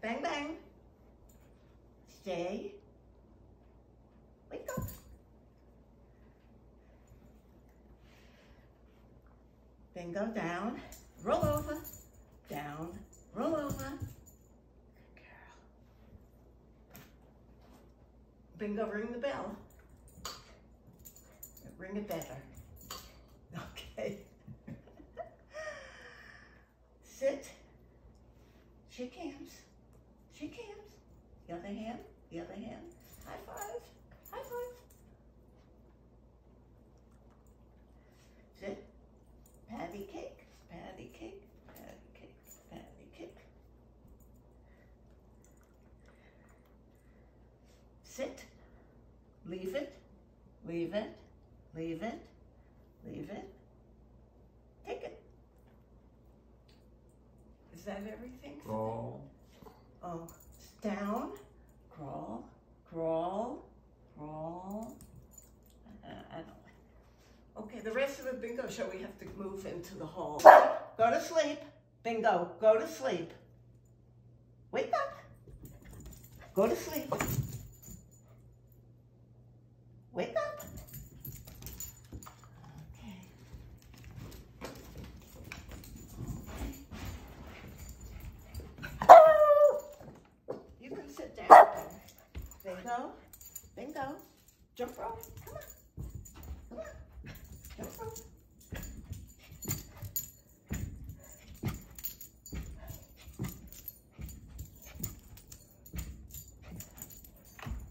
Bang, bang. Stay. Wake up. Bingo, down. Roll over. Down. Roll over. Good girl. Bingo, ring the bell. Ring it better. Okay. Sit. Shake hands. Shake hands. The other hand. The other hand. High five. High five. Sit. Patty cake. Patty cake. Patty cake. Patty cake. Sit. Leave it. Leave it. Leave it. Leave it. Take it. Is that everything? Crawl. Oh, down, crawl, crawl, crawl. I don't like. Okay, the rest of the bingo show we have to move into the hall. Go to sleep. Bingo, go to sleep. Wake up. Go to sleep. Wake up. Bingo, bingo, jump rope, come on, come on, jump rope.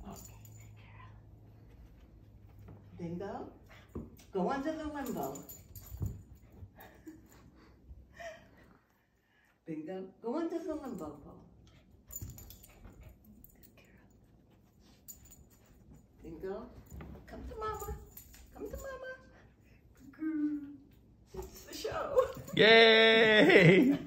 Okay, bingo, go under the limbo. Bingo, go under the limbo pole. Bingo, come to mama, come to mama. It's the show. Yay!